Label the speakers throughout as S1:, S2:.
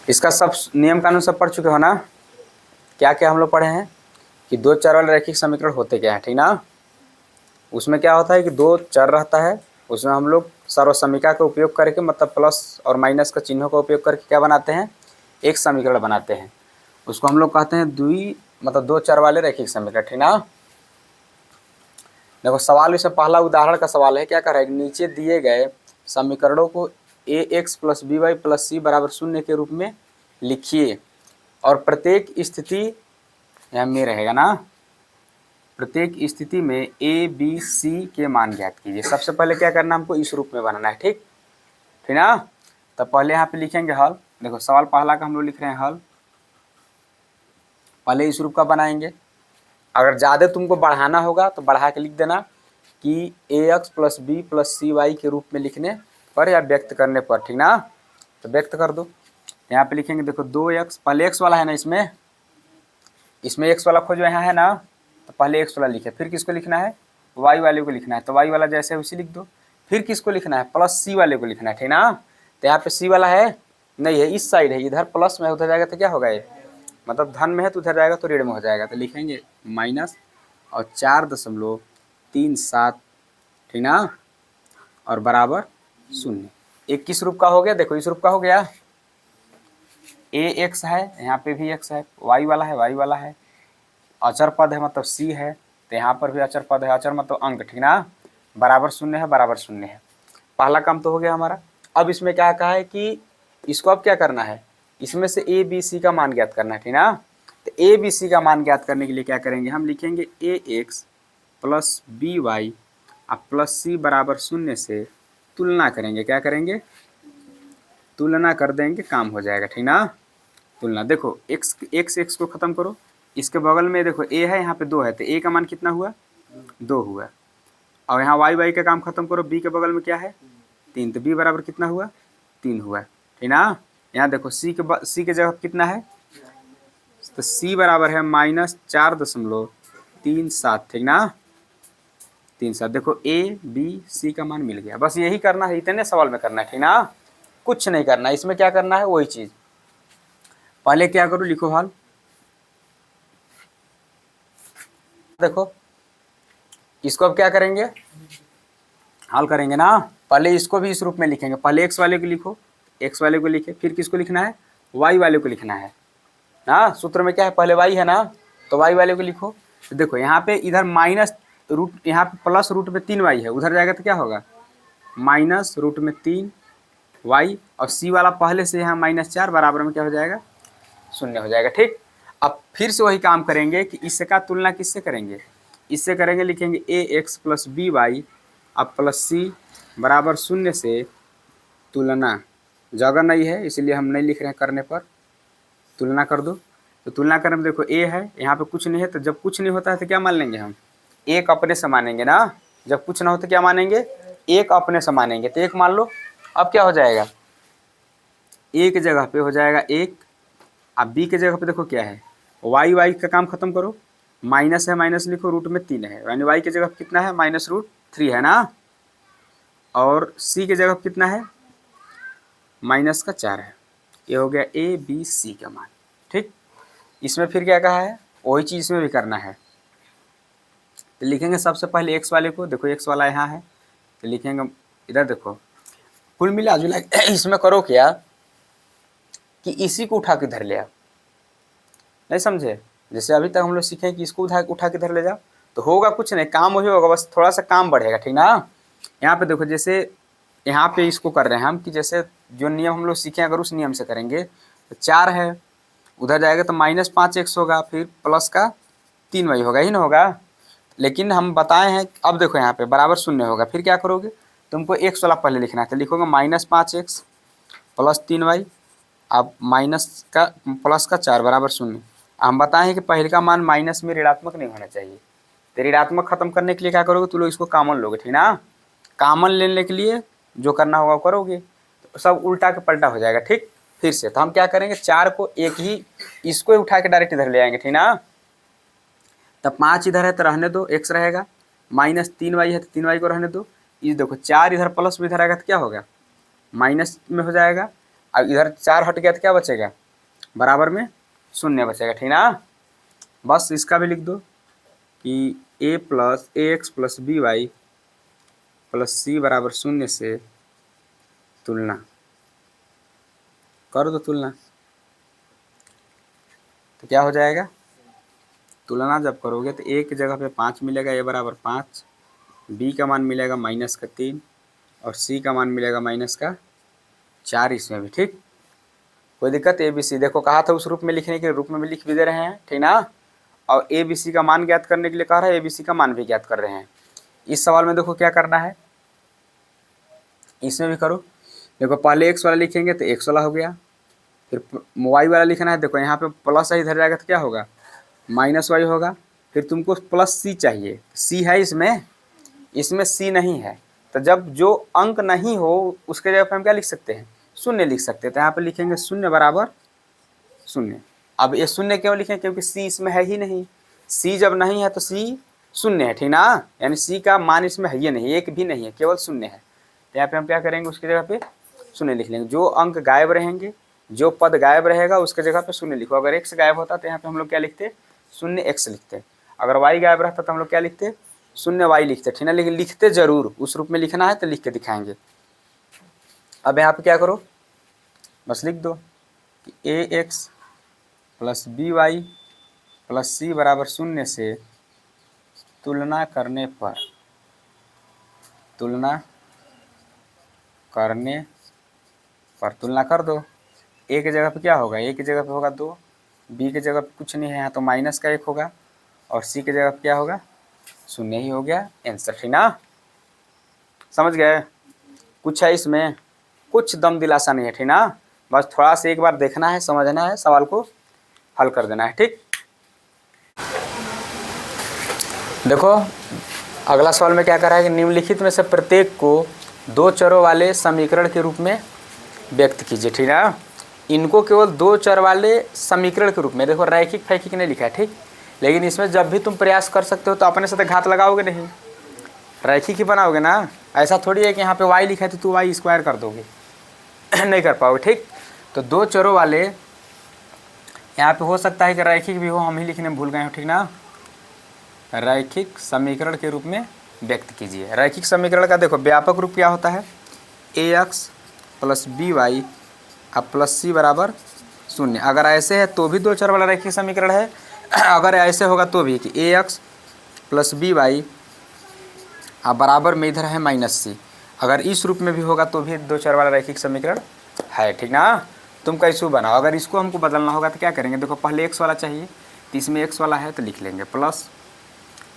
S1: इसका सब नियम कानून सब पढ़ चुके हो ना? क्या क्या हम लोग पढ़े हैं कि दो चर वाले रैखिक समीकरण होते क्या है, ठीक ना? उसमें क्या होता है कि दो चर रहता है, उसमें हम लोग सर्वसमीका का उपयोग करके मतलब प्लस और माइनस का चिन्हों का उपयोग करके क्या बनाते हैं, एक समीकरण बनाते हैं। उसको हम लोग कहते हैं मतलब दो चर वाले रैखिक समीकरण, ठीक ना? देखो सवाल इसमें पहला उदाहरण का सवाल है, क्या कर रहा है, नीचे दिए गए समीकरणों को ax + by + c = 0 के रूप में लिखिए और प्रत्येक स्थिति यहाँ में रहेगा ना, प्रत्येक स्थिति में a b c के मान ज्ञात कीजिए। सबसे पहले क्या करना, हमको इस रूप में बनाना है, ठीक ठीक ना? तब पहले यहाँ पे लिखेंगे हल। देखो सवाल पहला का हम लोग लिख रहे हैं हल, पहले इस रूप का बनाएंगे। अगर ज़्यादा तुमको बढ़ाना होगा तो बढ़ा के लिख देना कि ax + b + cy के रूप में लिखने पर या व्यक्त करने पर, ठीक ना? तो व्यक्त कर दो। यहाँ पे लिखेंगे, देखो 2x, पहले x वाला है ना, इसमें x वाला खोजो, यहाँ है ना, तो पहले x वाला लिखे, फिर किसको लिखना है, y वाले को लिखना है, तो y वाला जैसे उसी लिख दो। फिर किसको लिखना है, +c वाले को लिखना है, ठीक ना? तो यहाँ पे c वाला है नहीं है, इस साइड है, इधर प्लस में उधर जाएगा तो क्या होगा, ये मतलब धन में है तो उधर जाएगा तो ऋण में हो जाएगा, तो लिखेंगे माइनस और 4.37, ठीक ना, और बराबर 0। एक किस रूप का हो गया, देखो इस रूप का हो गया, ax है, यहाँ पे भी x है, y वाला है, y वाला है, अचर पद है मतलब c है, तो यहाँ पर भी अचर पद है, अचर मतलब अंक, ठीक ना, बराबर 0 है, बराबर 0 है। पहला काम तो हो गया हमारा। अब इसमें क्या कहा है कि इसको अब क्या करना है, इसमें से a b c का मान ज्ञात करना है, ठीक ना? तो a b c का मान ज्ञात करने के लिए क्या करेंगे, हम लिखेंगे ax + by + c = 0 से तुलना करेंगे, क्या करेंगे, तुलना कर देंगे, काम हो जाएगा, ठीक ना? तुलना, देखो x को ख़त्म करो, इसके बगल में देखो a है, यहाँ पे 2 है, तो a का मान कितना हुआ, 2 हुआ। और यहाँ y का काम खत्म करो, b के बगल में क्या है, 3, तो b बराबर कितना हुआ, 3 हुआ, ठीक ना? यहाँ देखो c के जगह कितना है, तो c बराबर है -4.37, ठीक ना, 37। देखो a b c का मान मिल गया। बस यही करना है, इतने सवाल में करना है, ठीक ना, कुछ नहीं करना। इसमें क्या करना है, वही चीज़। पहले क्या करो, लिखो हल। देखो इसको अब क्या करेंगे, हल करेंगे ना। पहले इसको भी इस रूप में लिखेंगे, पहले x वाले को लिखो, x वाले को लिखे, फिर किसको लिखना है, y वाले को लिखना है ना। सूत्र में क्या है, पहले y है ना, तो y वाले को लिखो। तो देखो यहाँ पे इधर माइनस रूट, यहाँ पे प्लस रूट में 3y है, उधर जाएगा तो क्या होगा, -√3y, और c वाला पहले से यहाँ -4 बराबर में क्या हो जाएगा, 0 हो जाएगा, ठीक। अब फिर से वही काम करेंगे कि इसका तुलना किससे करेंगे, इससे करेंगे, लिखेंगे ax + by + c = 0 से तुलना, जगह नहीं है इसलिए हम नहीं लिख रहे हैं, करने पर तुलना कर दो। तो तुलना करने में देखो a है, यहाँ पे कुछ नहीं है, तो जब कुछ नहीं होता है तो क्या मान लेंगे हम, एक अपने से मानेंगे ना। जब कुछ ना हो तो क्या मानेंगे, एक अपने से मानेंगे, तो एक मान लो। अब क्या हो जाएगा, a की जगह पे हो जाएगा 1, अब b की जगह पे देखो क्या है, y का काम खत्म करो, माइनस है, माइनस लिखो, रूट में 3 है, यानी y की जगह कितना है, -√3 है ना, और c की जगह कितना है, -4 है। ये हो गया a b c का मान, ठीक। इसमें फिर क्या कहा है, वही चीज़ इसमें भी करना है। तो लिखेंगे सबसे पहले x वाले को, देखो x वाला यहाँ है, तो लिखेंगे इधर, देखो कुल मिला जुला इसमें करो क्या कि इसी को उठा के इधर ले आओ, नहीं समझे, जैसे अभी तक हम लोग सीखे कि इसको उठा के इधर ले जाओ, तो होगा कुछ नहीं, काम वही होगा, बस थोड़ा सा काम बढ़ेगा, ठीक ना। यहाँ पे देखो, जैसे यहाँ पे इसको कर रहे हैं हम कि जैसे जो नियम हम लोग सीखे अगर उस नियम से करेंगे, तो 4 है, उधर जाएगा तो -5x होगा, फिर प्लस का 3y होगा, ही ना होगा। लेकिन हम बताए हैं, अब देखो यहाँ पे बराबर 0 होगा, फिर क्या करोगे, तुमको x वाला पहले लिखना है, तो लिखोगे -5x + 3y, अब माइनस का प्लस का 4 बराबर 0। हम बताए हैं कि पहले का मान माइनस में ऋणात्मक नहीं होना चाहिए, तो ऋणात्मक खत्म करने के लिए क्या करोगे, तुम लोग इसको कॉमन लोगे, ठीक ना। कॉमन लेने के लिए जो करना होगा वो करोगे, तो सब उल्टा के पलटा हो जाएगा, ठीक। फिर से तो हम क्या करेंगे, 4 को एक ही, इसको उठा के डायरेक्ट इधर ले आएंगे, ठीक ना। तब 5 इधर है तो रहने दो, x रहेगा, -3y है तो 3y को रहने दो। ये देखो 4 इधर प्लस में इधर आएगा तो क्या होगा, माइनस में हो जाएगा, अब इधर 4 हट गया तो क्या बचेगा, बराबर में शून्य बचेगा, ठीक ना। बस इसका भी लिख दो कि a plus A X plus B Y plus C बराबर शून्य से तुलना कर दो तुलना, तो क्या हो जाएगा, तुलना जब करोगे तो ए की जगह पे 5 मिलेगा, ए बराबर 5, बी का मान मिलेगा -3 और सी का मान मिलेगा -4 इसमें भी, ठीक। कोई दिक्कत, ए बी सी देखो कहा था उस रूप में लिखने के रूप में भी लिख भी दे रहे हैं, ठीक ना। और ए बी सी का मान ज्ञात करने के लिए कह रहा है, ए बी सी का मान भी ज्ञात कर रहे हैं। इस सवाल में देखो क्या करना है, इसमें भी करो। देखो पहले एक्स वाला लिखेंगे तो एक्स वाला हो गया, फिर वाई वाला लिखना है, देखो यहाँ पे प्लस इधर जाएगा तो क्या होगा, -y होगा। फिर तुमको प्लस सी चाहिए, सी है इसमें सी नहीं है, तो जब जो अंक नहीं हो उसके जगह पे हम क्या लिख सकते हैं, शून्य लिख सकते हैं। तो यहाँ पे लिखेंगे शून्य बराबर शून्य। अब ये शून्य क्यों लिखें, क्योंकि सी इसमें है ही नहीं, सी जब नहीं है तो सी शून्य है, ठीक ना। यानी सी का मान इसमें है ही नहीं, एक भी नहीं है, केवल शून्य है। तो यहाँ पे हम क्या करेंगे, उसकी जगह पे शून्य लिख लेंगे। जो अंक गायब रहेंगे, जो पद गायब रहेगा उसके जगह पे शून्य लिखो। अगर एक्स गायब होता तो यहाँ पे हम लोग क्या लिखते, शून्य एक्स लिखते। अगर वाई गायब रहता तो हम लोग क्या लिखते, शून्य वाई लिखते, ठीक ना। लेकिन लिखते जरूर उस रूप में लिखना है तो लिख के दिखाएंगे। अब यहाँ पे क्या करो, बस लिख दो कि A X plus B Y plus C बराबर शून्य से तुलना करने पर तुलना कर दो। ए की जगह पे क्या होगा, ए की जगह पे होगा 2, बी की जगह पे कुछ नहीं है यहाँ तो माइनस का 1 होगा, और सी की जगह पे क्या होगा, शून्य ही हो गया आंसर, ठीक ना। समझ गए, कुछ है इसमें, कुछ दम दिलासा नहीं है, ठीक ना। बस थोड़ा सा एक बार देखना है, समझना है, सवाल को हल कर देना है, ठीक। देखो अगला सवाल में क्या करा है कि निम्नलिखित में से प्रत्येक को 2 चरों वाले समीकरण के रूप में व्यक्त कीजिए, ठीक ना। इनको केवल 2 चर वाले समीकरण के रूप में, देखो रैखिक फैखिक नहीं लिखा है, ठीक। लेकिन इसमें जब भी तुम प्रयास कर सकते हो तो अपने साथ घात लगाओगे नहीं, रैखिक ही बनाओगे ना। ऐसा थोड़ी है कि यहाँ पे y लिखा है तो तू y स्क्वायर कर दोगे नहीं कर पाओगे, ठीक। तो 2 चरों वाले यहाँ पे हो सकता है कि रैखिक भी हो, हम ही लिखने में भूल गए हो, ठीक ना। रैखिक समीकरण के रूप में व्यक्त कीजिए। रैखिक समीकरण का देखो व्यापक रूप क्या होता है, ए एक्स प्लस बी वाई अब प्लस सी बराबर शून्य। अगर ऐसे है तो भी 2 चर वाला रैखिक समीकरण है, अगर ऐसे होगा तो भी कि A X plus B Y अब बराबर में इधर है -c, अगर इस रूप में भी होगा तो भी 2 चर वाला रैखिक समीकरण है, ठीक ना। तुम कैसे बनाओ, अगर इसको हमको बदलना होगा तो क्या करेंगे, देखो पहले एक्स वाला चाहिए तो इसमें एक्स वाला है तो लिख लेंगे, प्लस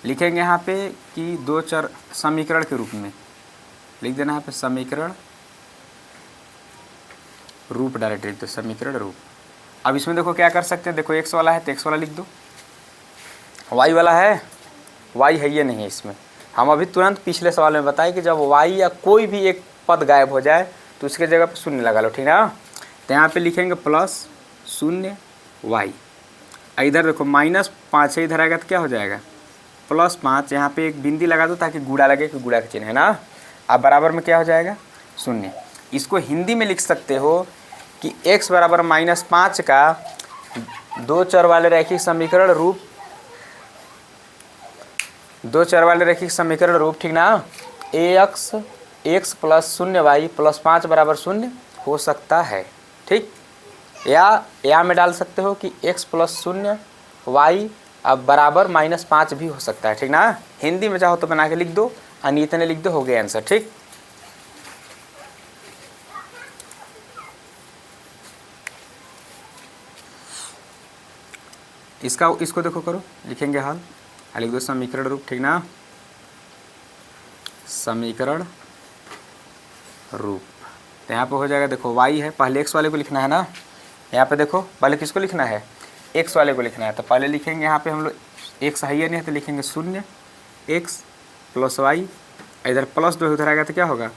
S1: लिखेंगे यहाँ पे कि 2 चर समीकरण के रूप में लिख देना है, यहाँ पे समीकरण रूप डायरेक्ट लिख दो, समीकरण रूप। अब इसमें देखो क्या कर सकते हैं, देखो एक्स वाला है तो एक्स वाला लिख दो, वाई वाला है, वाई है ये नहीं है इसमें। हम अभी तुरंत पिछले सवाल में बताए कि जब वाई या कोई भी एक पद गायब हो जाए तो उसके जगह पे शून्य लगा लो, ठीक ना। तो यहाँ पे लिखेंगे प्लस शून्य वाई, इधर देखो -5 है, इधर आएगा तो क्या हो जाएगा +5, यहाँ पे एक बिंदी लगा दो ताकि गुणा लगे कि गुणा का चिन्ह है ना। अब बराबर में क्या हो जाएगा शून्य। इसको हिंदी में लिख सकते हो कि x बराबर -5 का 2 चर वाले रैखिक समीकरण रूप, 2 चर वाले रैखिक समीकरण रूप, ठीक ना। x प्लस 0y प्लस 5 बराबर 0 हो सकता है, ठीक। या में डाल सकते हो कि x प्लस 0y अब बराबर -5 भी हो सकता है, ठीक ना। हिंदी में चाहो तो बना के लिख दो, इतने लिख दो, हो गया आंसर, ठीक। इसको देखो करो, लिखेंगे हल, लिख दो समीकरण रूप, ठीक ना, समीकरण रूप। तो यहाँ पे हो जाएगा, देखो y है, पहले x वाले को लिखना है ना। यहाँ पे देखो पहले किसको लिखना है, x वाले को लिखना है, तो पहले लिखेंगे यहाँ पे हम लोग x है या नहीं, तो लिखेंगे 0x प्लस वाई, इधर +2 उधर आएगा तो क्या होगा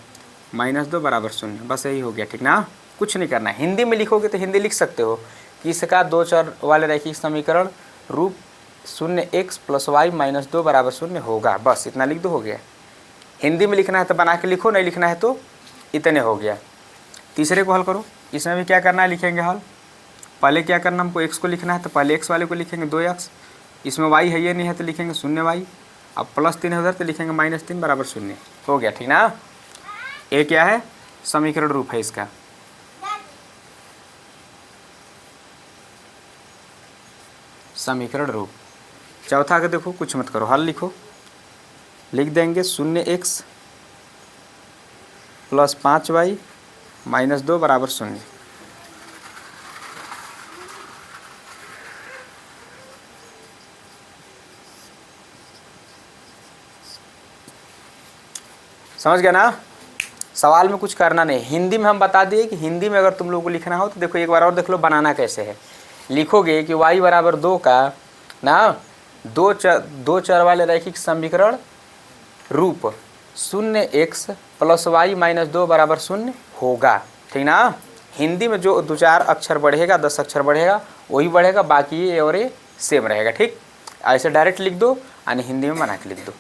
S1: -2 बराबर 0, बस यही हो गया, ठीक ना। कुछ नहीं करना है, हिंदी में लिखोगे तो हिंदी लिख सकते हो कि इसका 2 चर वाले रैखिक समीकरण रूप 0x प्लस वाई -2 बराबर 0 होगा, बस इतना लिख दो, हो गया। हिंदी में लिखना है तो बना के लिखो, नहीं लिखना है तो इतने हो गया। तीसरे को हल करो, इसमें भी क्या करना है, लिखेंगे हल। पहले क्या करना, हमको x को लिखना है, तो पहले x वाले को लिखेंगे 2x, इसमें y है ये नहीं है तो लिखेंगे 0y, अब +3 है उधर तो लिखेंगे -3 बराबर 0। हो गया, ठीक ना। ये क्या है, समीकरण रूप है इसका। समीकरण रूप। चौथा का देखो, कुछ मत करो, हल लिखो, लिख देंगे 0x + 5y - 2 बराबर 0। समझ गया ना। सवाल में कुछ करना नहीं, हिंदी में हम बता दिए कि हिंदी में अगर तुम लोगों को लिखना हो तो देखो एक बार और देख लो बनाना कैसे है। लिखोगे कि y बराबर 2 का ना दो चर वाले रैखिक समीकरण रूप 0x + y - 2 बराबर 0 होगा, ठीक ना। हिंदी में जो 2-4 अक्षर बढ़ेगा, 10 अक्षर बढ़ेगा वही बढ़ेगा, बाकी ये और ये सेम रहेगा, ठीक। ऐसे डायरेक्ट लिख दो यानी हिंदी में बना के लिख दो।